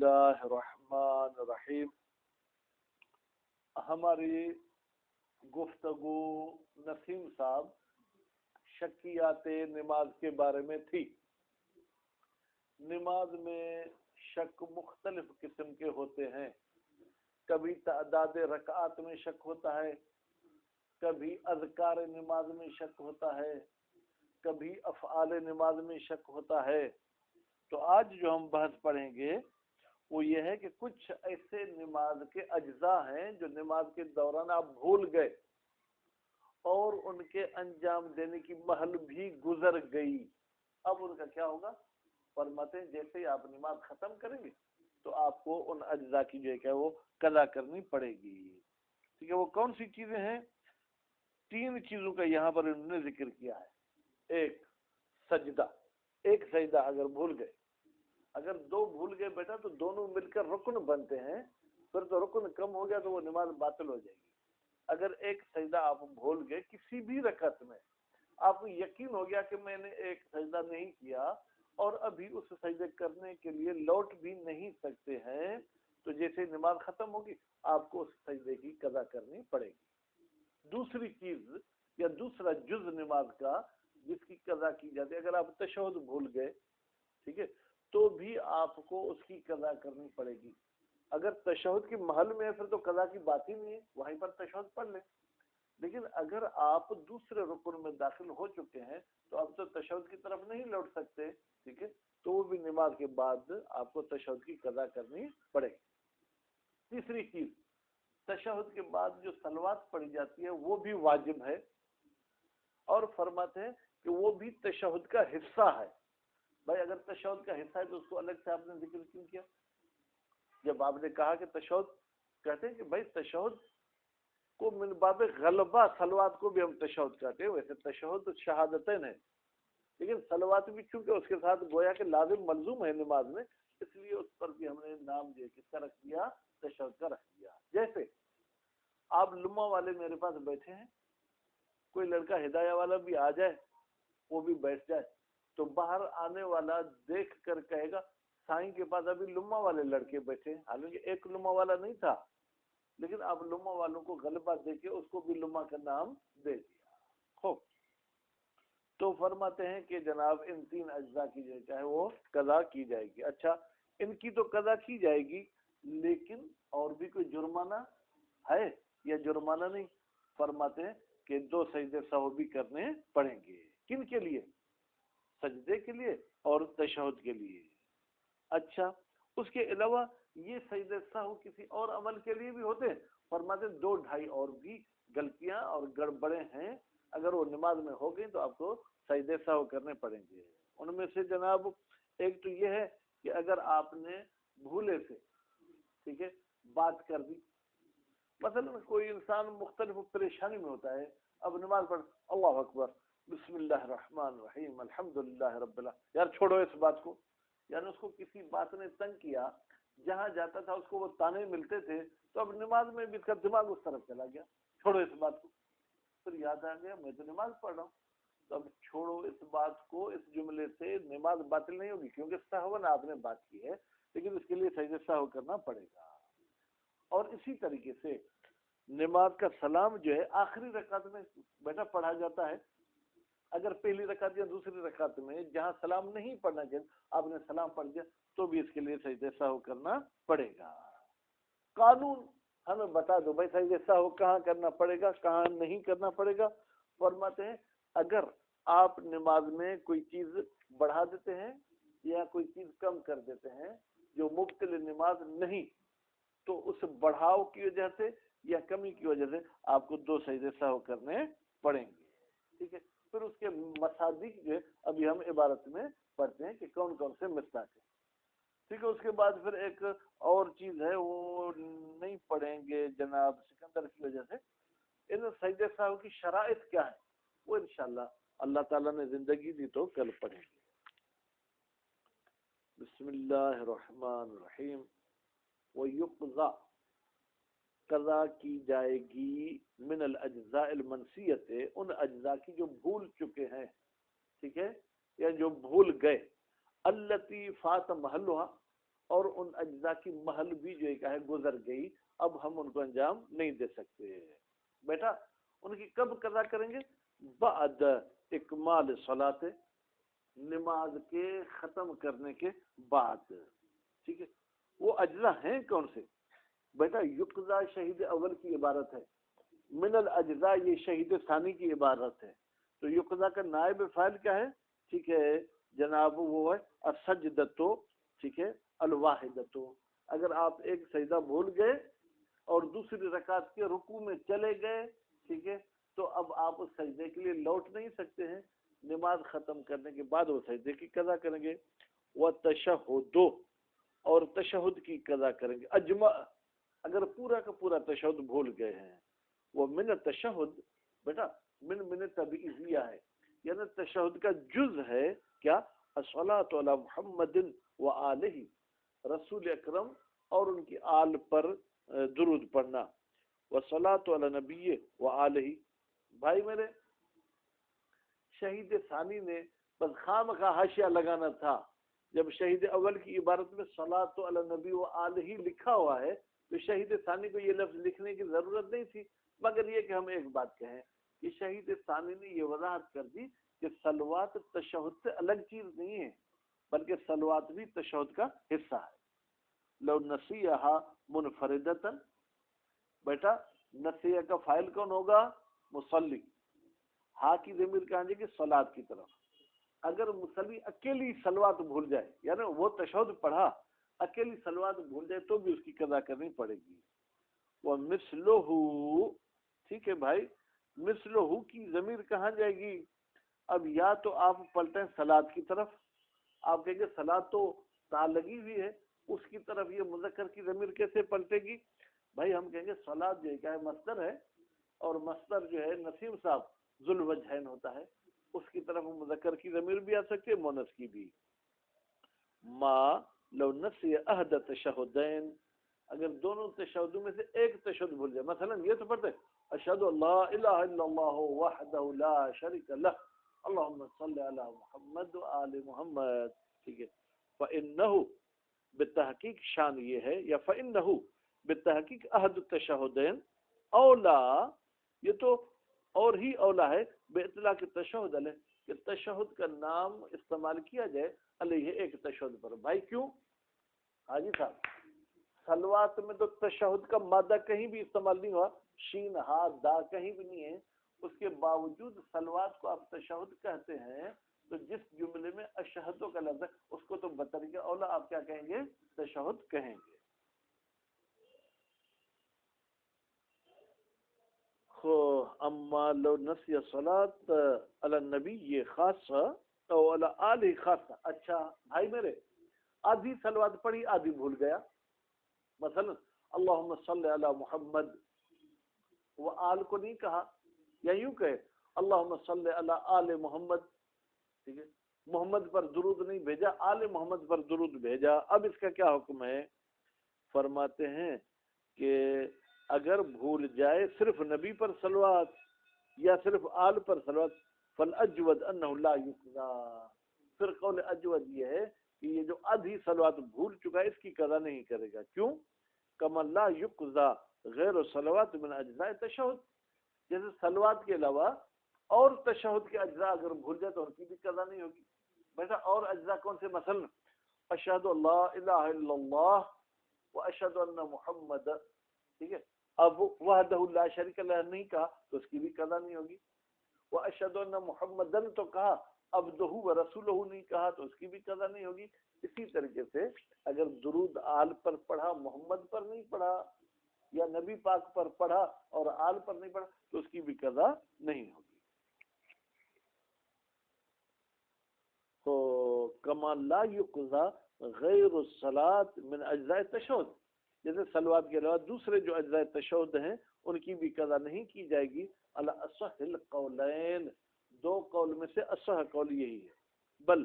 اللہ الرحمن الرحیم. ہماری گفتگو نسیم صاحب شکیات نماز کے بارے میں تھی. نماز میں شک مختلف قسم کے ہوتے ہیں. کبھی تعداد رکعات میں شک ہوتا ہے، کبھی اذکار نماز میں شک ہوتا ہے، کبھی افعال نماز میں شک ہوتا ہے. تو آج جو ہم بحث پڑھیں گے وہ یہ ہے کہ کچھ ایسے نماز کے اجزاء ہیں جو نماز کے دوران آپ بھول گئے اور ان کے انجام دینے کی محل بھی گزر گئی. اب ان کا کیا ہوگا؟ فرماتے ہیں جیسے ہی آپ نماز ختم کریں گے تو آپ کو ان اجزاء کی جو ہے کہ وہ قضا کرنی پڑے گی. ٹھیک ہے، وہ کون سی چیزیں ہیں؟ 3 چیزوں کا یہاں پر انہوں نے ذکر کیا ہے. ایک سجدہ، ایک سجدہ اگر بھول گئے، اگر 2 بھول گئے بیٹا تو دونوں مل کر رکن بنتے ہیں، پھر تو رکن کم ہو گیا تو وہ نماز باطل ہو جائے گی. اگر ایک سجدہ آپ بھول گئے کسی بھی رکعت میں، آپ کو یقین ہو گیا کہ میں نے ایک سجدہ نہیں کیا اور ابھی اس سجدے کرنے کے لیے لوٹ بھی نہیں سکتے ہیں، تو جیسے نماز ختم ہوگی آپ کو اس سجدے کی قضا کرنی پڑے گی. دوسری چیز یا دوسرا جز نماز کا جس کی قضا کی جاتی ہے، اگر آپ تشہد بھول گئے، ٹھیک ہے، تو بھی آپ کو اس کی قضا کرنی پڑے گی. اگر تشہد کے محل میں ہے پھر تو قضا کی بات ہی نہیں ہے، وہیں پر تشہد پڑھ لیں. لیکن اگر آپ دوسرے رکن میں داخل ہو چکے ہیں تو اب تو تشہد کی طرف نہیں لوٹ سکتے، ٹھیک ہے، تو وہ بھی نماز کے بعد آپ کو تشہد کی قضا کرنی پڑے گی. تیسری چیز، تشہد کے بعد جو صلوات پڑھی جاتی ہے وہ بھی واجب ہے، اور فرماتے ہیں کہ وہ بھی تشہد کا حصہ ہے. بھائی اگر تشہد کا حصہ ہے تو اس کو الگ سے آپ نے ذکر کیوں کیا؟ جب آپ نے کہا کہ تشہد، کہتے ہیں کہ بھائی تشہد کو من باب غلبہ صلوات کو بھی ہم تشہد کہتے ہیں. ویسے تشہد شہادتین ہے، لیکن صلوات بھی چونکہ اس کے ساتھ گویا کہ لازم ملزوم ہے نماز میں، اس لیے اس پر بھی ہم نے نام دیا، کس کا رکھ دیا؟ تشہد کا رکھ دیا. جیسے آپ لمہ والے میرے پاس بیٹھے ہیں، کوئی لڑکا ہدایہ والا بھی آ جائے، وہ بھی بیٹھ جائے، تو باہر آنے والا دیکھ کر کہے گا سائیں کے پاس ابھی لمہ والے لڑکے بیٹھے، حالانکہ ایک لمہ والا نہیں تھا، لیکن آپ لمہ والوں کو غلبہ دے کے اس کو بھی لمہ کا نام دے دیا. خوب، تو فرماتے ہیں کہ جناب ان 3 اجزاء کی جو چاہے وہ قضا کی جائے گی. اچھا، ان کی تو قضا کی جائے گی، لیکن اور بھی کوئی جرمانہ ہے یا جرمانہ نہیں؟ فرماتے ہیں کہ 2 سجدے سہو بھی کرنے پڑیں گے. کن کے لیے؟ سجدے کے لیے اور تشہد کے لیے. اچھا، اس کے علاوہ یہ سجدے سہو کسی اور عمل کے لیے بھی ہوتے ہیں. فرماتے ہیں 2-2.5 اور بھی غلطیاں اور گڑبڑیں ہیں، اگر وہ نماز میں ہو گئی تو آپ کو سجدے سہو کرنے پڑیں گے. ان میں سے جناب ایک تو یہ ہے کہ اگر آپ نے بھولے سے، ٹھیک ہے، بات کر دی، مثلا کوئی انسان مختلف پریشانی میں ہوتا ہے، اب نماز پڑھ اللہ اکبر بسم اللہ الرحمن الرحیم الحمدللہ رب العالمین، یار چھوڑو اس بات کو، یعنی اس کو کسی بات نے تنگ کیا، جہاں جاتا تھا اس کو وہ تانے ملتے تھے، تو اب نماز میں بھی اس کا دماغ اس طرف چلا گیا، چھوڑو اس بات کو. پھر یاد آ گیا میں تو نماز پڑھ رہا ہوں، تو اب چھوڑو اس بات کو، اس جملے سے نماز باطل نہیں ہوگی کیونکہ سہون آپ نے بات کی ہے، لیکن اس کے لیے سجدہ سہو کرنا پڑے گا. اور اسی طریقے سے نماز کا سلام جو ہے آخری رکعت میں بیٹا پڑھا جاتا ہے. اگر پہلی رکعت یا دوسری رکعت میں جہاں سلام نہیں پڑھنا چاہیے آپ نے سلام پڑھ دیا تو بھی اس کے لیے سجدہ سہو کرنا پڑے گا. قانون ہمیں بتا دو بھائی سجدہ سہو کہاں کرنا پڑے گا، کہاں نہیں کرنا پڑے گا. فرماتے ہیں اگر آپ نماز میں کوئی چیز بڑھا دیتے ہیں یا کوئی چیز کم کر دیتے ہیں جو مبطل نماز نہیں، تو اس بڑھاؤ کی وجہ سے یا کمی کی وجہ سے آپ کو 2 سجدے سہو کرنے پڑیں گے. ٹھیک ہے، پھر اس کے مصادیق جو ابھی ہم عبارت میں پڑھتے ہیں کہ کون کون سے مصداق ہیں. ٹھیک ہے، اس کے بعد پھر ایک اور چیز ہے وہ نہیں پڑھیں گے جناب سکندر کی وجہ سے. ان سجدے سہو کی شرائط کیا ہے وہ انشاءاللہ اللہ تعالیٰ نے زندگی دی تو کل پڑھیں گے. بسم اللہ الرحمن الرحیم. وَيُقْضَى، قضا کی جائے گی، من الاجزاء المنسیت، ان اجزاء کی جو بھول چکے ہیں، ٹھیک ہے، یا جو بھول گئے، التی فات محلها، اور ان اجزاء کی محل بھی جو ہے گزر گئی، اب ہم ان کو انجام نہیں دے سکتے۔ بیٹا ان کی کب قضا کریں گے؟ بعد اکمال صلاۃ، نماز کے ختم کرنے کے بعد، ٹھیک ہے۔ وہ اجزاء ہیں کون سے؟ بیٹا یقضا شہید اول کی عبارت ہے، من الاجزاء یہ شہید ثانی کی عبارت ہے۔ تو یقضا کا نائب فاعل کیا ہے؟ ٹھیک ہے جناب، وہ ہے السجدۃ، ٹھیک ہے، الواحدۃ۔ اگر آپ ایک سجدہ بھول گئے اور دوسری رکعت کے رکوع میں چلے گئے، ٹھیک ہے، تو اب آپ اس سجدے کے لیے لوٹ نہیں سکتے ہیں، نماز ختم کرنے کے بعد وہ سجدے کی قضا کریں گے۔ وَتَشَهُدُ، اور تشہد کی قضا کریں گے۔ اجمع، اگر پورا کا پورا تشہد بھول گئے ہیں، وہ من التشہد، بیٹا من تبعیضیہ ہے، یعنی تشہد کا جز ہے کیا؟ الصلاۃ علی محمد وآلہ، رسول اکرم اور ان کی آل پر درود پڑھنا، والصلاۃ علی نبی وآلہ۔ بھائی میرے، شہید ثانی نے بس خواہ حاشیہ لگانا تھا، جب شہید اول کی عبارت میں صلاۃ علی نبی وآلہ لکھا ہوا ہے تو شہید ثانی کو یہ لفظ لکھنے کی ضرورت نہیں تھی، مگر یہ کہ ہم ایک بات کہیں کہ شہید ثانی نے یہ وضاحت کر دی کہ صلوات تشہد سے الگ چیز نہیں ہے، بلکہ صلوات بھی تشہد کا حصہ ہے۔ لو نسیہا منفردتاً، بیٹا نسیہ کا فاعل کون ہوگا؟ مصلی، ہا کی ضمیر کہاں جائے گی؟ صلاۃ کی طرف۔ اگر مصلی اکیلی صلوات بھول جائے، یعنی وہ تشہد پڑھا اکیلی صلوات بھول جائے تو بھی اس کی قضا کرنی پڑے گی۔ وہ مثلہ، ٹھیک ہے بھائی، مثلہ کی ضمیر کہاں جائے گی؟ اب یا تو آپ پلٹیں صلاۃ کی طرف، آپ کہیں گے صلاۃ تو تا لگی ہوئی ہے، اس کی طرف یہ مذکر کی ضمیر کیسے پلٹے گی؟ بھائی ہم کہیں گے صلاۃ جو ہے کیا ہے؟ مصدر ہے، اور مصدر جو ہے نسیم صاحب ذو الوجہین ہوتا ہے، اس کی طرف مذکر کی ضمیر بھی آ سکتی ہے، مونث کی بھی۔ ما لو نسی احد تشہدین، اگر دونوں تشہدوں میں سے ایک تشہد بھول جائے، مثلا یہ تو پڑھتے اشہد اللہ الہ الا اللہ وحدہ لا شریک لہ اللہم صلی علی محمد وآل محمد، ٹھیک ہے، فإنہ، بالتحقیق شان یہ ہے، یا فإنہ بالتحقیق احد التشہدین اولا، یہ تو اور ہی اولا ہے بے اطلاق تشہد علیہ، کہ تشہد کا نام استعمال کیا جائے علیہ ایک تشہد پر۔ بھائی کیوں؟ حاجی صاحب صلوات میں تو تشہد کا مادہ کہیں بھی استعمال نہیں ہوا، شین ہا دا کہیں بھی نہیں ہے، اس کے باوجود صلوات کو آپ تشہد کہتے ہیں، تو جس جملے میں اشہدوں کا لفظ ہے اس کو تو بطریقہ اولا آپ کیا کہیں گے؟ تشہد کہیں گے۔ اما لو نسی صلاۃ علی النبی یہ خاصہ او علی آلہ خاصہ۔ اچھا بھائی میرے، آدھی صلوات پڑھی آدھی بھول گیا، مثلا اللہم صلی علی محمد، وہ آل کو نہیں کہا، یا یوں کہے اللہم صلی علی آل محمد، ٹھیک ہے، محمد پر درود نہیں بھیجا، آل محمد پر درود بھیجا۔ اب اس کا کیا حکم ہے؟ فرماتے ہیں کہ اگر بھول جائے صرف نبی پر صلوات یا صرف آل پر صلوات، فالاجود انہ لا یقضا، پھر قول اجود یہ ہے کہ یہ جو آدھی صلوات بھول چکا ہے اس کی قضا نہیں کرے گا۔ کیوں؟ کما لا یقضا غیر صلوات من اجزاء تشہد، جیسے صلوات کے علاوہ اور تشہد کے اجزاء اگر بھول جائے تو ان کی بھی قضا نہیں ہوگی۔ بیٹا اور اجزاء کون سے؟ مثلا اشہد اللہ الہ الا اللہ واشہد ان محمد، ٹھیک ہے، اب وحدہ لا شریک لہ نہیں کہا تو اس کی بھی قضا نہیں ہوگی۔ واشہد ان محمدن تو کہا، عبدہ ورسولہ نہیں کہا تو اس کی بھی قضا نہیں ہوگی۔ اسی طریقے سے اگر درود آل پر پڑھا محمد پر نہیں پڑھا، یا نبی پاک پر پڑھا اور آل پر نہیں پڑھا تو اس کی بھی قضا نہیں ہوگی۔ تو کما لا یقضا غیر الصلاۃ من اجزاء تشہد، جیسے صلوات کے علاوہ دوسرے جو اجزاء تشہد ہیں ان کی بھی قضا نہیں کی جائے گی۔ علی اصح القولین، دو قول میں سے اصح قول یہی ہے۔ بل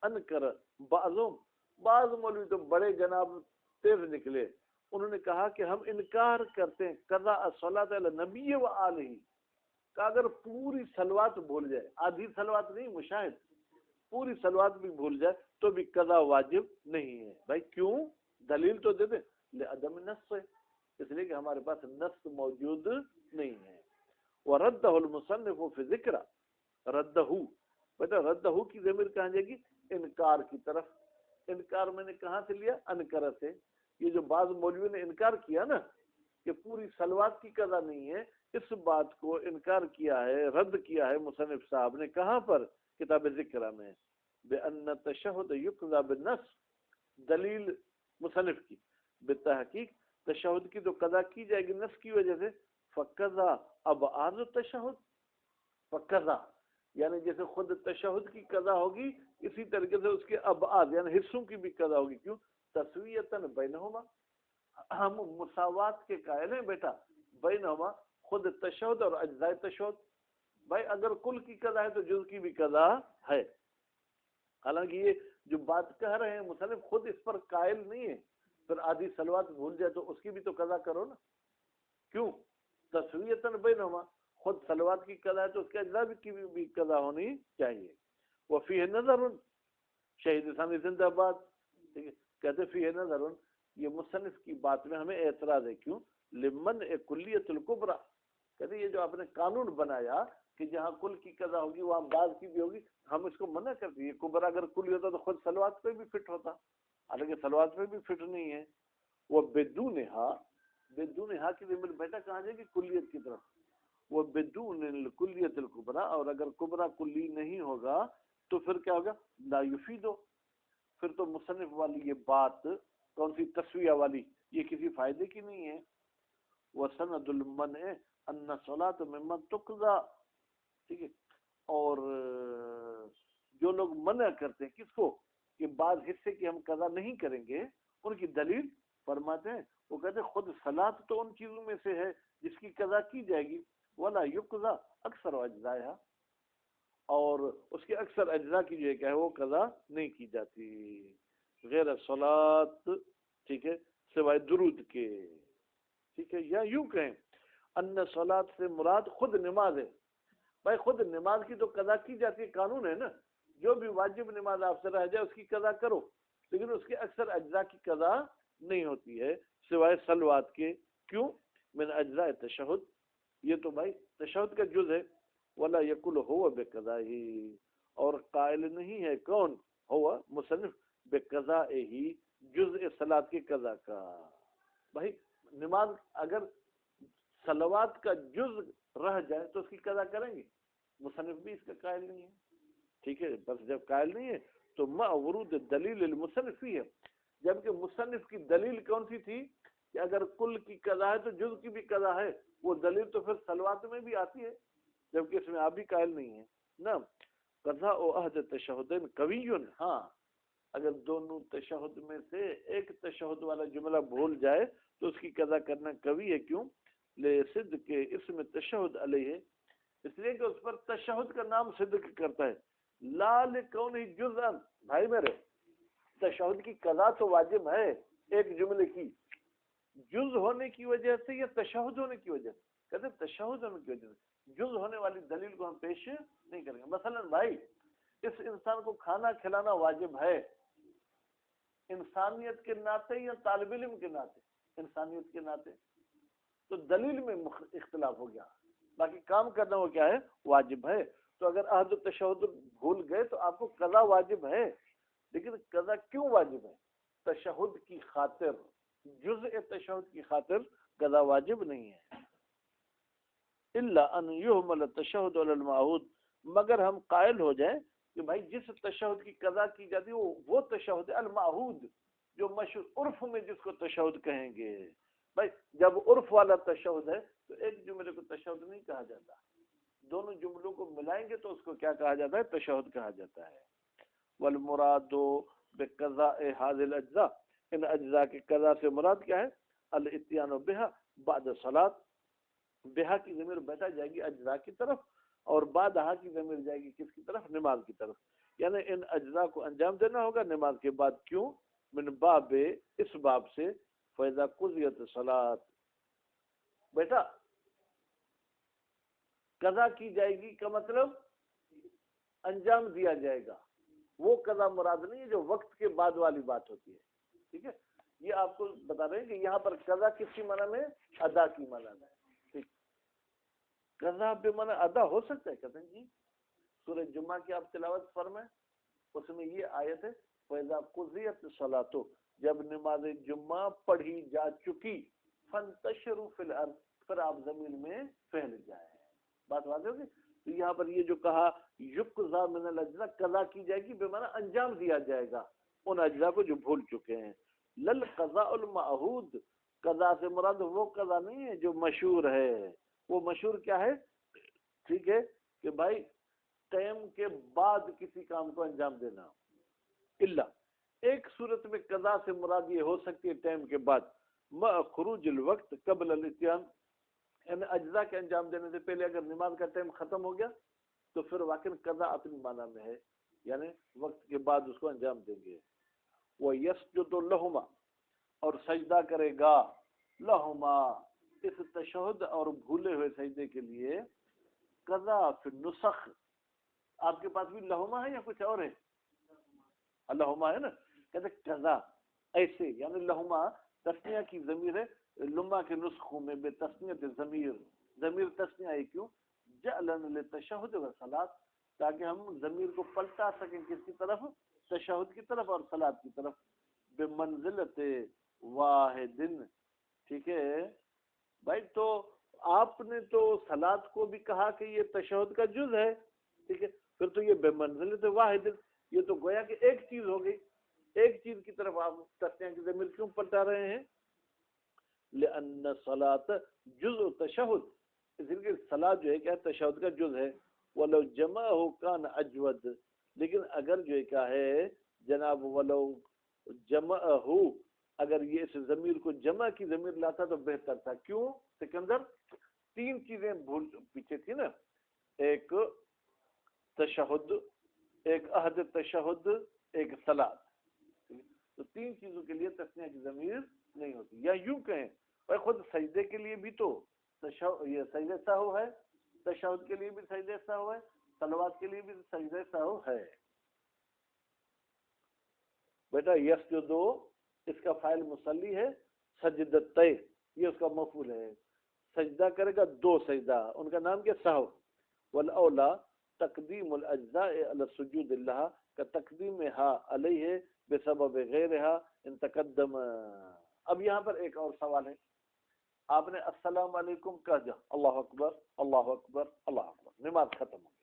انکر بعضوں، بعض مولوی تو بڑے جناب تیز نکلے، انہوں نے کہا کہ ہم انکار کرتے ہیں قضاء الصلاۃ علی نبی و آلہ، کہ اگر پوری صلوات بھول جائے، آدھی صلوات نہیں، مشاہد پوری صلوات بھی بھول جائے تو بھی قضا واجب نہیں ہے۔ بھائی کیوں؟ دلیل تو دے دیں لعدم نص، اس لیے کہ ہمارے پاس نص موجود نہیں ہے. وردہ المصنف فی ذکر، ردہ بیٹا ردہ کی ضمیر کہاں جائے گی؟ انکار کی طرف. انکار میں نے کہاں سے لیا؟ انکر سے. یہ جو بعض مولوی نے انکار کیا نا کہ پوری صلوات کی قضا نہیں ہے، اس بات کو انکار کیا ہے، رد کیا ہے مصنف صاحب نے. کہاں پر؟ کتاب ذکر میں. بأن تشہد یقضى بالنص، دلیل مصنف کی بالتحقیق تشہد کی تو قضا کی جائے گی نص کی وجہ سے. فقضا ابعاد التشہد، فقضا یعنی جیسے خود تشہد کی قضا ہوگی اسی طریقے سے اس کے ابعاد یعنی حصوں کی بھی قضا ہوگی. کیوں؟ تسویۃ بینہما، ہم مساوات کے قائل ہیں بیٹا بینہما، خود تشہد اور اجزاء تشہد. بھائی اگر کل کی قضا ہے تو جز کی بھی قضا ہے. حالانکہ یہ جو بات کہہ رہے ہیں مصنف خود اس پر قائل نہیں ہے، پھر آدھی صلوات بھول جائے تو اس کی بھی تو قضا کرو نا. کیوں؟ تسویۃ بینہما، خود صلوات کی قضا ہے تو اس کے اجزاء کی بھی قضا ہونی چاہیے. وفیہ نظر، شہید ثانی زندہ آباد. ٹھیک ہے، کہتے فیہ نظر، یہ مصنف کی بات میں ہمیں اعتراض ہے. کیوں؟ لمن کلیت الکبریٰ، کہتے یہ جو آپ نے قانون بنایا کہ جہاں کل کی قضا ہوگی وہاں بعض کی بھی ہوگی، ہم اس کو منع کرتے ہیں. یہ کبرا اگر کلی ہوتا تو خود صلوات پہ بھی فٹ ہوتا، حالانکہ صلوات پہ بھی فٹ نہیں ہے. وہ بدونہا، بدونہا کی ضمیر بیٹا کہاں جائے گی؟ کلیت کی طرف. وہ بدون الکلیت الکبریٰ، اور اگر کبرا کلی نہیں ہوگا تو پھر کیا ہوگا؟ لا یفیدو، پھر تو مصنف والی یہ بات کون سی تسویہ والی یہ کسی فائدے کی نہیں ہے. وسند المنع ان صلاۃ ممن تقضى، ٹھیک ہے، اور جو لوگ منع کرتے ہیں کس کو کہ بعض حصے کی ہم قضا نہیں کریں گے، ان کی دلیل فرماتے ہیں وہ کہتے ہیں خود صلاۃ تو ان چیزوں میں سے ہے جس کی قضا کی جائے گی. ولا یقضى اکثر اجزائها، اور اس کے اکثر اجزاء کی جو ہے وہ قضا نہیں کی جاتی غیر صلاۃ، ٹھیک ہے، سوائے درود کے. ٹھیک ہے، یا یوں کہیں ان صلاۃ سے مراد خود نماز ہے. بھائی خود نماز کی تو قضا کی جاتی ہے، قانون ہے نا، جو بھی واجب نماز آپ سے رہ جائے اس کی قضا کرو، لیکن اس کے اکثر اجزاء کی قضا نہیں ہوتی ہے سوائے صلوات کے. کیوں؟ من اجزاء تشہد، یہ تو بھائی تشہد کا جز ہے. ولا یقول ہوا بقضائہ، اور قائل نہیں ہے کون؟ ہوا مصنف بقضائہ، جزء صلاۃ کی قضا کا. بھائی نماز اگر صلوات کا جز رہ جائے تو اس کی قضا کریں گے، مصنف بھی اس کا قائل نہیں ہے. ٹھیک ہے، بس جب قائل نہیں ہے تو ما ورود دلیل المصنف ہی ہے، جبکہ مصنف کی دلیل کون سی تھی کہ اگر کل کی قضا ہے تو جز کی بھی قضا ہے. وہ دلیل تو پھر صلوات میں بھی آتی ہے، جبکہ اس میں آپ بھی قائل نہیں ہیں نا. قضاء عہد تشہدین قوی، ہاں اگر دونوں تشہد میں سے ایک تشہد والا جملہ بھول جائے تو اس کی قضا کرنا قوی ہے. کیوں؟ لے صدق اسم تشہد علیہ، اس لیے کہ اس پر تشہد کا نام صدق کرتا ہے. لا لکونہ جزءا، بھائی میرے تشہد کی قضا تو واجب ہے ایک جملے کی، جز ہونے کی وجہ سے یا تشہد ہونے کی وجہ سے؟ کہتے تشہد ہونے کی وجہ سے، جز ہونے والی دلیل کو ہم پیش نہیں کریں گے. مثلا بھائی اس انسان کو کھانا کھلانا واجب ہے انسانیت کے ناطے یا طالب علم کے ناطے؟ انسانیت کے ناطے، تو دلیل میں اختلاف ہو گیا، باقی کام کرنا وہ کیا ہے؟ واجب ہے. تو اگر عہد تشہد بھول گئے تو آپ کو قضا واجب ہے، لیکن قضا کیوں واجب ہے؟ تشہد کی خاطر، جزء تشہد کی خاطر قضا واجب نہیں ہے. الا ان یحمل التشہد علی المعہود، مگر ہم قائل ہو جائیں کہ بھائی جس تشہد کی قضا کی جاتی ہے وہ تشہد المعہود، جو مشہور عرف میں جس کو تشہد کہیں گے. بھائی جب عرف والا تشہد ہے تو ایک جملے کو تشہد نہیں کہا جاتا، دونوں جملوں کو ملائیں گے تو اس کو کیا کہا جاتا ہے؟ تشہد کہا جاتا ہے. والمراد بقضاء هذه الاجزاء، ان اجزاء کی قضا سے مراد کیا ہے؟ الاتیان بها بعد صلاۃ، بہا کی ضمیر بیٹا جائے گی اجزاء کی طرف، اور بعد ہا کی ضمیر جائے گی کس کی طرف؟ نماز کی طرف. یعنی ان اجزاء کو انجام دینا ہوگا نماز کے بعد. کیوں؟ من باب، اس باب سے فیضا قضیت صلاۃ، بیٹا قضا کی جائے گی کا مطلب انجام دیا جائے گا، وہ قضا مراد نہیں ہے جو وقت کے بعد والی بات ہوتی ہے. ٹھیک ہے، یہ آپ کو بتا رہے ہیں کہ یہاں پر قضا کس کی معنی میں؟ ادا کی معنی میں. ٹھیک. قضا بے معنی ادا ہو سکتا ہے؟ کہتے ہیں جی سورہ جمعہ کی آپ تلاوت فرمائیں، اس میں یہ آیت ہے فَإِذَا قُضِيَتِ الصَّلَاةُ، جب نماز جمعہ پڑھی جا چکی، فَانْتَشِرُوا فِي الْأَرْضِ، پھر آپ زمین میں پھیل جائیں. بات واضح ہوگی. تو یہاں پر یہ جو کہا یقضا من الاجزاء، قضا کی جائے گی بے معنی انجام دیا جائے گا ان اجزاء کو جو بھول چکے ہیں. لل قضاء المعہود، قضا سے مراد وہ قضا نہیں ہے جو مشہور ہے. وہ مشہور کیا ہے؟ ٹھیک ہے کہ بھائی ٹائم کے بعد کسی کام کو انجام دینا. اللہ ایک صورت میں قضا سے مراد یہ ہو سکتی ہے ٹائم کے بعد مع خروج الوقت قبل الاتیان، یعنی اجزاء کے انجام دینے سے پہلے اگر نماز کا ٹائم ختم ہو گیا تو پھر واقعی قضا اپنی معنی میں ہے، یعنی وقت کے بعد اس کو انجام دیں گے. وہ یسجد لہما، اور سجدہ کرے گا، لہما اس تشہد اور بھولے ہوئے سجدے کے لیے. قضا فی النسخ، آپ کے پاس بھی لہما ہے یا کچھ اور ہے؟ لہما ہے نا. کہتے قضا ایسے، یعنی لہما تسنیہ کی ضمیر ہے. لما کے نسخوں میں بے تسنیت ضمیر، ضمیر تسنیہ ہے. کیوں؟ جعلن للتشہد والصلاۃ، تاکہ ہم ضمیر کو پلٹا سکیں کس کی طرف؟ تشہد کی طرف اور صلاۃ کی طرف. بمنزلت واحد. ٹھیک ہے بھائی. تو آپ نے تو صلاۃ کو بھی کہا کہ یہ تشہد کا جز ہے. ٹھیک ہے، پھر تو یہ بے منزلت واحد، یہ تو گویا کہ ایک چیز ہو گئی. ایک چیز کی طرف آپ تسنیہ کی ضمیر کیوں پلٹا رہے ہیں؟ لأن الصلاۃ جزء تشہد، اس لیے صلاۃ جو ہے کیا تشہد کا جز ہے. ولو جمعہ کان اجود، لیکن اگر جو ہے کیا ہے جناب ولو جمعہ، اگر یہ اس ضمیر کو جمع کی ضمیر لاتا تو بہتر تھا. کیوں سکندر؟ تین چیزیں بھول پیچھے تھی نا، ایک تشہد، ایک عہد تشہد، ایک صلاۃ. تو تین چیزوں کے لیے تسنیہ کی ضمیر نہیں ہوتی. یا یوں کہیں اور خود سجدے کے لیے بھی تو یہ سجدہ سہو ہے، تشہد کے لیے بھی سجدہ سہو ہے، صلوات کے لیے بھی سجدہ سہو ہے. بیٹا یسجدو اس کا فاعل مصلی ہے، سجدتے یہ اس کا مفعول ہے. سجدہ کرے گا دو سجدہ، ان کا نام کیا؟ سہو. والاولا تقدیم الاجزاء علی السجود لها، کا تقدیم ہا علیہ بسبب غیرہا ان تقدم. اب یہاں پر ایک اور سوال ہے. آپ نے السلام علیکم کہا، جا اللہ اکبر اللہ اکبر اللہ اکبر، نماز ختم ہو گئی.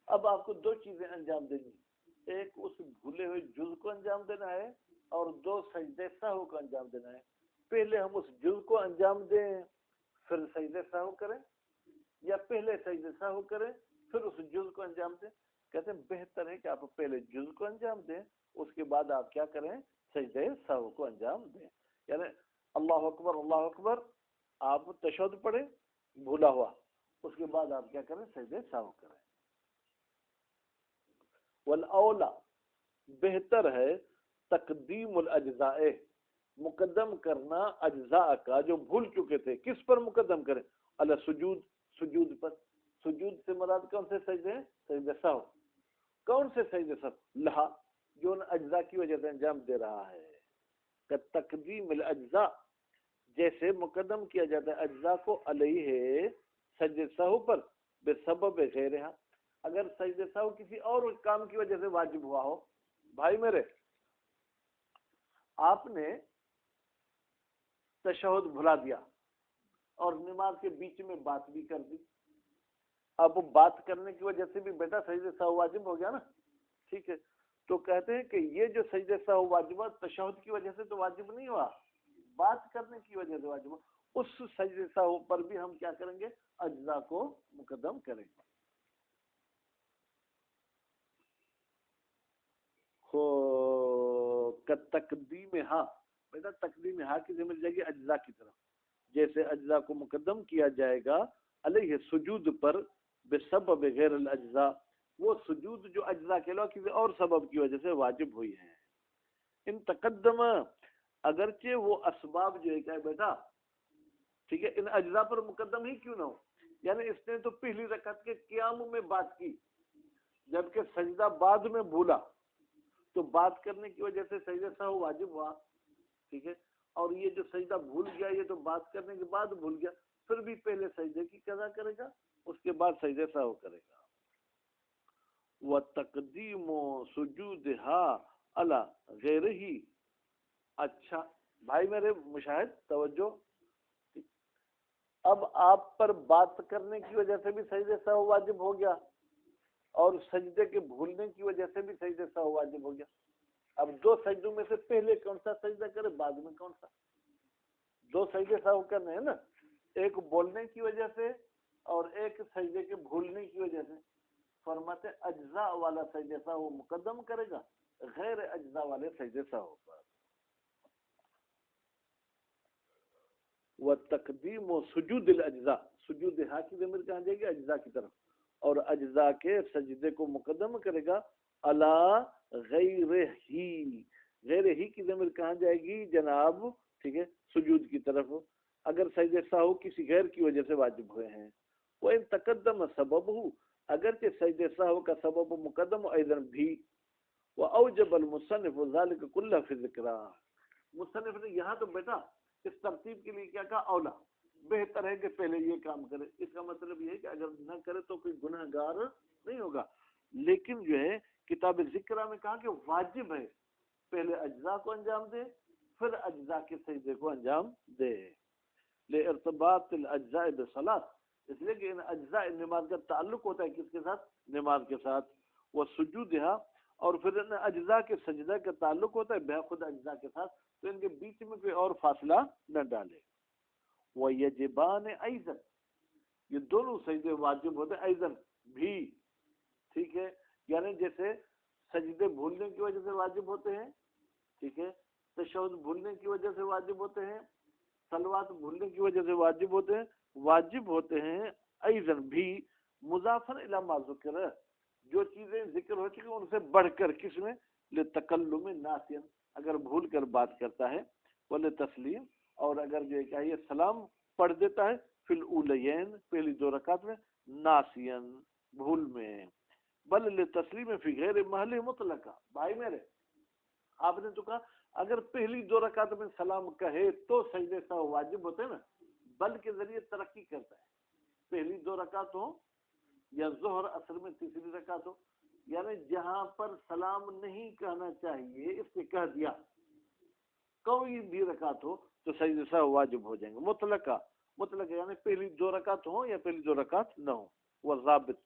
اب آپ کو دو چیزیں انجام دینی، ایک اس بھولے ہوئے جز کو انجام دینا ہے اور دو سجدے سہو کو انجام دینا ہے. پہلے ہم اس جز کو انجام دیں پھر سجدے سہو کریں، یا پہلے سجدے سہو کریں پھر اس جز کو انجام دیں؟ کہتے ہیں بہتر ہے کہ آپ پہلے جز کو انجام دیں، اس کے بعد آپ کیا کریں؟ سجدے سہو کو انجام دیں. یعنی اللہ اکبر آپ تشہد پڑھیں بھولا ہوا، اس کے بعد آپ کیا کریں؟ سجدے سہو کریں. والاولا بہتر ہے تقدیم الاجزاء، مقدم کرنا اجزاء کا جو بھول چکے تھے. کس پر مقدم کریں؟ علی سجود، سجود پر. سجود سے مراد کون سے سجدے ہیں؟ سجدہ سہو. کون سے سجدے سہو؟ لہا، جو ان اجزاء کی وجہ سے انجام دے رہا ہے. کہ تقدیم الاجزاء، جیسے مقدم کیا جاتا ہے اجزاء کو علیہ سجدہ سہو پر بسبب غیرہا، اگر سجدہ سہو کسی اور کام کی وجہ سے واجب ہوا ہو. بھائی میرے، آپ نے تشہد بھلا دیا اور نماز کے بیچ میں بات بھی کر دی. اب بات کرنے کی وجہ سے بھی بیٹا سجدہ سہو واجب ہو گیا نا. ٹھیک ہے، تو کہتے ہیں کہ یہ جو سجدہ سہو واجب ہوا تشہد کی وجہ سے تو واجب نہیں ہوا، بات کرنے کی وجہ سے واجب ہوا. اس سجدہ سہو پر بھی ہم کیا کریں گے؟ اجزاء کو مقدم کریں گے. تقدیم ہاں، بیٹا تقدیم ہاں کی ذمہ جائے گی اجزاء کی طرف. جیسے اجزاء کو مقدم کیا جائے گا علیہ سجود پر بسبب غیر الاجزاء، وہ سجود جو اجزاء کے علاوہ کسی اور سبب کی وجہ سے واجب ہوئی ہے. ان تقدم، اگرچہ وہ اسباب جو ہے کیا بیٹا، ٹھیک ہے، ان اجزاء پر مقدم ہی کیوں نہ ہو. یعنی اس نے تو پہلی رکعت کے قیام میں بات کی، جبکہ سجدہ بعد میں بھولا، تو بات کرنے کی وجہ سے سجدہ سہو واجب ہوا. ٹھیک ہے. اور یہ جو سجدہ بھول گیا یہ تو بات کرنے کے بعد بھول گیا، پھر بھی پہلے سجدے کی قضا کرے گا، اس کے بعد سجدے سہو کرے گا. وَتَقْدِيمُ سُجُودِهَا عَلَى غَيْرِهِ. اچھا بھائی میرے مشاہد توجہ، اب آپ پر بات کرنے کی وجہ سے بھی سجدے سہو واجب ہو گیا اور سجدے کے بھولنے کی وجہ سے بھی سجدے سہو واجب ہو گیا. اب دو سجدوں میں سے پہلے کون سا سجدہ کرے، بعد میں کون سا؟ دو سجدے سہو کرنے ہیں نا، ایک بولنے کی وجہ سے اور ایک سجدے کے بھولنے کی وجہ سے. فرماتے اجزاء والا سجدے سہو مقدم کرے گا، غیر اجزاء والے سجدے سہو پر. وَتَقْدِيمُ سُجُودِ الْأَجْزَاء، سجود ہا کی ضمیر کہاں جائے گی؟ اجزاء کی طرف، اور اجزاء کے سجدے کو مقدم کرے گا علی غیرہ، غیر ہی کی ضمیر کہاں جائے گی جناب؟ ٹھیک ہے، سجود کی طرف. اگر سجدے سہو کسی غیر کی وجہ سے واجب ہوئے ہیں. وَإِن تَقَدَّمَ سَبَبُهُ، اگرچہ سجدے سہو کا سبب مقدم ایضا بھی. وَأَوْجَبَ الْمُصَنِّفُ ذَلِكَ كُلَّهُ فِي ذِكْرَى، مصنف نے یہاں تو بیٹا اس ترتیب کے لیے کیا کہا؟ اولا، بہتر ہے کہ پہلے یہ کام کرے. اس کا مطلب یہ ہے کہ اگر نہ کرے تو کوئی گناہ گار نہیں ہوگا. لیکن جو ہے کتاب ذکرہ میں کہا کہ واجب ہے پہلے اجزاء کو انجام دے پھر اجزاء کے سجدے کو انجام دے. لارتباط الاجزاء بالصلاۃ، اس لیے کہ ان اجزاء نماز کا تعلق ہوتا ہے کس کے ساتھ؟ نماز کے ساتھ. وسجودها، اور پھر ان اجزاء کے سجدہ کا تعلق ہوتا ہے بے خود اجزاء کے ساتھ، تو ان کے بیچ میں کوئی اور فاصلہ نہ ڈالے. وَيَجِبَانِ أَيْضًا، یہ دونوں سجدے واجب ہوتے ہیں ایضاً بھی. ٹھیک ہے، یعنی جیسے سجدے بھولنے کی وجہ سے واجب ہوتے ہیں، ٹھیک ہے، تشہد بھولنے کی وجہ سے واجب ہوتے ہیں، صلوات بھولنے کی وجہ سے واجب ہوتے ہیں ایضاً بھی. مضافاً الی ما ذکر، جو چیزیں ذکر ہو چکی ان سے بڑھ کر، کس میں؟ لتکلم ناسیا، اگر بھول کر بات کرتا ہے. ولتسلیم، اور اگر جو ہے یہ سلام پڑھ دیتا ہے فی الاولین، پہلی دو رکعت میں، ناسیا، بھول میں. بل لتسلیم فی غیر محل مطلقہ. بھائی میرے آپ نے تو کہا اگر پہلی دو رکعت میں سلام کہے تو سجدے سہو واجب ہوتے ہیں نا، بل کے ذریعے ترقی کرتا ہے. پہلی دو رکعت ہو یا ظہر اثر میں تیسری رکعت ہو، یعنی جہاں پر سلام نہیں کہنا چاہیے اس نے کہہ دیا، کوئی بھی رکعت ہو تو سجدے سہو واجب ہو جائیں گے. مطلق یعنی پہلی دو رکعت ہو یا پہلی دو رکعت نہ ہو. وضابط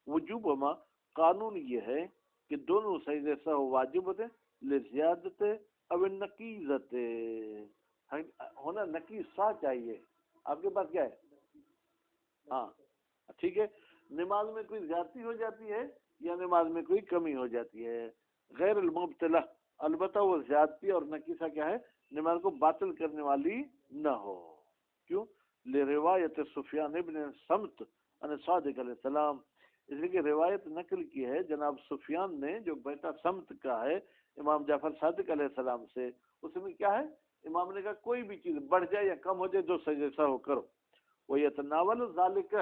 وجوبہما، قانون یہ ہے کہ دونوں سجدے سہو واجب ہوتے لزیادت او نقیزت، ہونا نقیز سا چاہیے. آپ کے پاس کیا ہے؟ ہاں ٹھیک ہے، نماز میں کوئی زیادتی ہو جاتی ہے یا نماز میں کوئی کمی ہو جاتی ہے. غیر المبتلا، البتہ وہ زیادتی اور نقیصہ کیا ہے؟ نماز کو باطل کرنے والی نہ ہو. کیوں؟ لروایت سفیان ابن سمت عن صادق علیہ السلام، اس لیے کہ روایت نقل کی ہے جناب سفیان نے جو بیٹا سمت کا ہے امام جعفر صادق علیہ السلام سے. اس میں کیا ہے؟ امام نے کہا کوئی بھی چیز بڑھ جائے یا کم ہو جائے جو سجدے سہو کرو. وہ یتناول ذالک،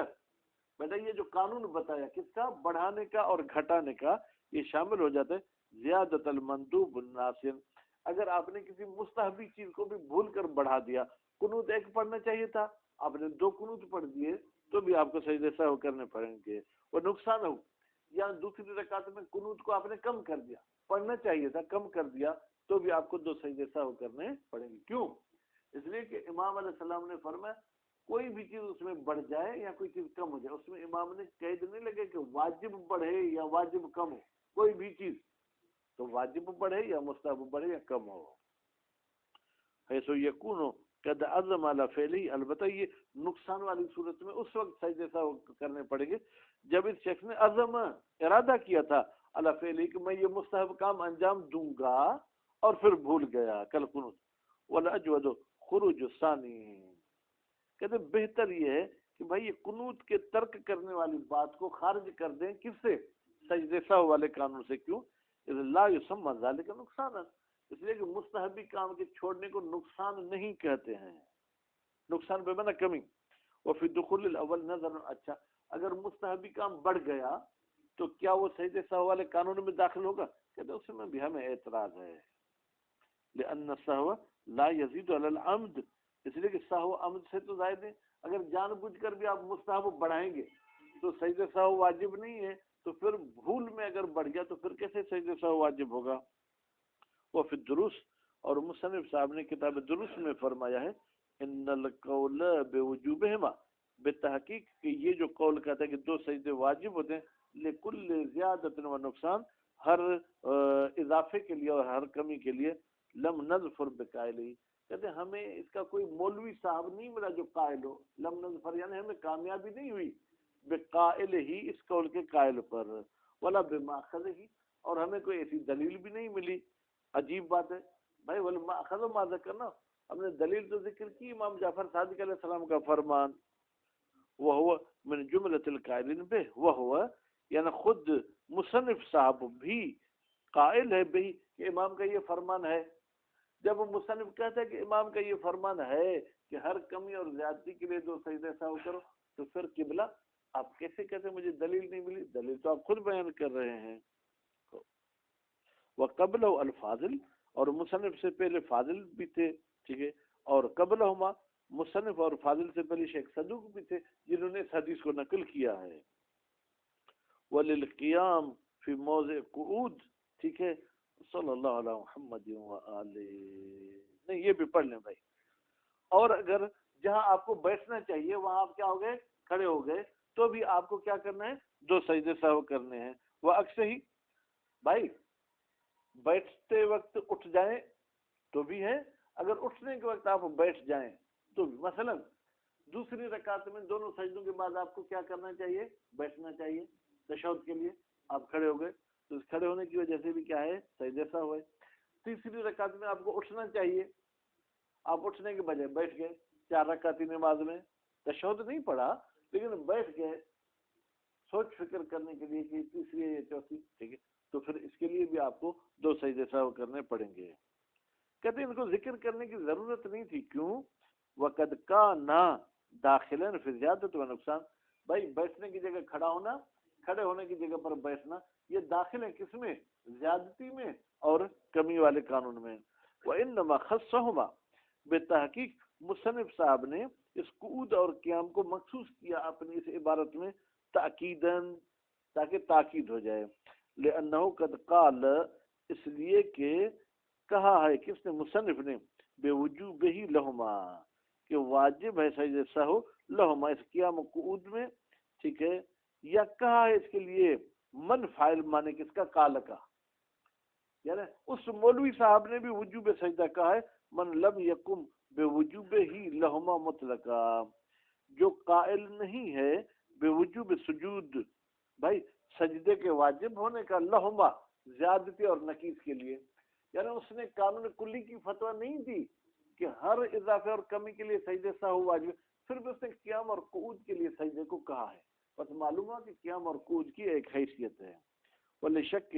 بیٹا یہ جو قانون بتایا کس کا؟ بڑھانے کا اور گھٹانے کا، یہ شامل ہو جاتا ہے زیادت المندوب الناسن. اگر آپ نے کسی مستحبی چیز کو بھی بھول کر بڑھا دیا، قنوت ایک پڑھنا چاہیے تھا آپ نے دو قنوت پڑھ دیے تو بھی آپ کو سجدے سہو کرنے پڑیں گے. وہ نقصان ہو، یا دوسری رکعت میں قنوت کو آپ نے کم کر دیا، پڑھنا چاہیے تھا کم کر دیا تو بھی آپ کو دو سجدے سہو کرنے پڑیں گے. کیوں؟ اس لیے کہ امام علیہ السلام نے فرمایا کوئی بھی چیز اس میں بڑھ جائے یا کوئی چیز کم ہو جائے، اس میں امام نے قید نہیں لگے کہ واجب بڑھے یا واجب کم ہو، کوئی بھی چیز تو واجب بڑھے یا مستحب بڑھے یا کم ہو. ایسو یکون قد عزم علی فعلی، البتہ یہ نقصان والی صورت میں اس وقت سجدے سہو کرنے پڑیں گے جب اس شخص نے عزم، ارادہ کیا تھا علی فعلی کہ میں یہ مستحب کام انجام دوں گا اور پھر بھول گیا. کل قنوت والاجود خروج الثانی، کہتے بہتر یہ ہے کہ بھائی یہ قنوت کے ترک کرنے والی بات کو خارج کر دیں. کس سے؟ سجدے سہو والے قانون سے. کیوں؟ لا یسمى ذلك نقصانا، اس لیے کہ مستحبی کام کے چھوڑنے کو نقصان نہیں کہتے ہیں. نقصان بے معنی کمی. وفی دخول الاول نظر، اچھا اگر مستحبی کام بڑھ گیا تو کیا وہ سجدے سہو والے قانون میں داخل ہوگا؟ کہتے اس میں بھی ہمیں اعتراض ہے. لأن السہو لا یزید علی العمد، اس لیے کہ سہو عمد سے تو زائد ہے. اگر جان بوجھ کر بھی آپ مستحب بڑھائیں گے تو سجدہ سہو واجب نہیں ہے، تو پھر بھول میں اگر بڑھ گیا تو پھر کیسے سجدہ سہو واجب ہوگا. وہ پھر درست، اور مصنف صاحب نے کتاب درست میں فرمایا ہے ان القول بوجوبہما، بتحقیق کہ یہ جو قول کہتا ہے کہ دو سجدے واجب ہوتے ہیں، لکل زیادت و نقصان، ہر اضافے کے لیے اور ہر کمی کے لیے، لم نظفر بقائلی، کہتے ہیں ہمیں اس کا کوئی مولوی صاحب نہیں ملا جو قائل ہو. لم نظفر یعنی ہمیں کامیابی نہیں ہوئی بقائل ہی، اس قول کے قائل پر، ولا بماخذ ہی، اور ہمیں کوئی ایسی دلیل بھی نہیں ملی. عجیب بات ہے بھائی، والماخذ ما ذکرنا، ہم نے دلیل تو ذکر کی امام جعفر صادق علیہ السلام کا فرمان، وہو من جملۃ القائلین بہ، وہو یعنی خود مصنف صاحب بھی قائل ہے بہی کہ امام کا یہ فرمان ہے. جب وہ مصنف کہتا ہے کہ امام کا یہ فرمان ہے کہ ہر کمی اور زیادتی کے لیے دو سجدے سہو کرو، تو پھر قبلہ آپ کیسے کہتے ہیں مجھے دلیل نہیں ملی؟ دلیل تو آپ خود بیان کر رہے ہیں. وقبلہ الفاضل، اور مصنف سے پہلے فاضل بھی تھے، ٹھیک ہے، اور قبلہما مصنف اور فاضل سے پہلے شیخ صدوق بھی تھے جنہوں نے اس حدیث کو نقل کیا ہے. وللقیام فی موضع قعود، ٹھیک ہے، صلی اللہ علیہ محمد وآلہ، نہیں یہ بھی پڑھ لیں بھائی. اور اگر جہاں آپ کو بیٹھنا چاہیے وہاں آپ کیا ہو گئے؟ کھڑے ہو گئے، تو بھی آپ کو کیا کرنا ہے؟ دو سجدے سہو کرنے ہیں. وہ اکثر ہی بھائی بیٹھتے وقت اٹھ جائیں تو بھی ہے، اگر اٹھنے کے وقت آپ بیٹھ جائیں تو بھی. مثلا دوسری رکعت میں دونوں سجدوں کے بعد آپ کو کیا کرنا چاہیے؟ بیٹھنا چاہیے. تشہد کے لیے آپ کھڑے ہو گئے تو اس کھڑے ہونے کی وجہ سے بھی کیا ہے؟ سجدہ سہو ہے. تیسری رکعت میں آپ کو اٹھنا چاہیے، آپ اٹھنے کے بجائے بیٹھ گئے. 4 رکعتی نماز میں تشہد نہیں پڑھا لیکن بیٹھ گئے سوچ فکر کرنے کے لیے کہ تیسری ہے یا چوتھی، ٹھیک ہے، تو پھر اس کے لیے بھی آپ کو دو سجدے سہو کرنے پڑیں گے. کہتے ہیں ان کو ذکر کرنے کی ضرورت نہیں تھی. کیوں؟ وقد کانا داخلا فی زیادت و نقصان، بھائی بیٹھنے کی جگہ کھڑا ہونا، کھڑے ہونے کی جگہ پر بیٹھنا، یہ داخل ہے کس میں؟ زیادتی میں اور کمی والے قانون میں. وانما خصہما، بتحقیق مصنف صاحب نے اس قعود اور قیام کو مخصوص کیا اپنی اس عبارت میں تاکیدن، تاکہ تاکید ہو جائے. لأنہ قد قال، اس لیے کہ کہا ہے کس نے؟ مصنف نے، بے وجوب ہی لہما، کہ واجب ہے سجدہ سہو لہما، اس قیام و قعود میں، ٹھیک ہے. یا کہا ہے اس کے لیے من فاعل مانے کس کا؟ قال کا، یعنی اس مولوی صاحب نے بھی وجوب سجدہ کہا ہے. من لم یقم بے وجوب ہی لہما مطلقا، جو قائل نہیں ہے بے وجوب سجود، بھائی سجدے کے واجب ہونے کا، لہما زیادتی اور نقیص کے لیے، یعنی اس نے قانون کلی کی فتویٰ نہیں دی کہ ہر اضافے اور کمی کے لیے سجدے سہو واجب، صرف اس نے قیام اور قعود کے لیے سجدے کو کہا ہے. بس معلوم ہوا کہ قیام اور قعود کی ایک حیثیت ہے. ولشک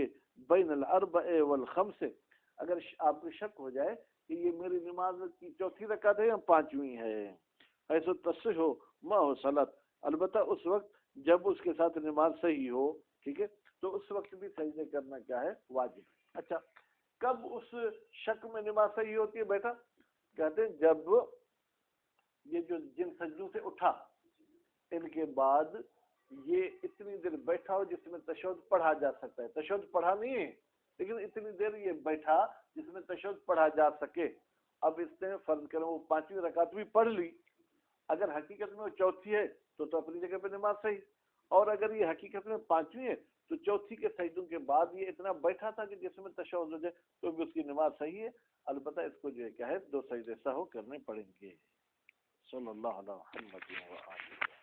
بین الاربع والخمس، اگر آپ کو شک ہو جائے کہ یہ میری نماز کی چوتھی رکعت ہے یا پانچویں ہے، ایسا تصح ہو ما ہو صلاۃ، البتہ اس وقت جب اس کے ساتھ نماز صحیح ہو، ٹھیک ہے، تو اس وقت بھی سجدے کرنا کیا ہے؟ واجب ہے. اچھا کب اس شک میں نماز صحیح ہوتی ہے بیٹا؟ کہتے ہیں جب یہ جو جن سجدوں سے اٹھا ان کے بعد یہ اتنی دیر بیٹھا ہو جس میں تشہد پڑھا جا سکتا ہے. تشہد پڑھا نہیں ہے لیکن اتنی دیر یہ بیٹھا جس میں تشہد پڑھا جا سکے. اب اس نے فرض کریں وہ پانچویں رکعت بھی پڑھ لی، اگر حقیقت میں وہ چوتھی ہے تو اپنی جگہ پہ نماز صحیح، اور اگر یہ حقیقت میں پانچویں ہے تو چوتھی کے سجدوں کے بعد یہ اتنا بیٹھا تھا کہ جس میں تشہد ہو جائے تو بھی اس کی نماز صحیح ہے. البتہ اس کو جو ہے کیا ہے؟ دو سجدے سہو کرنے پڑیں گے. صلی اللہ علیہ وسلم.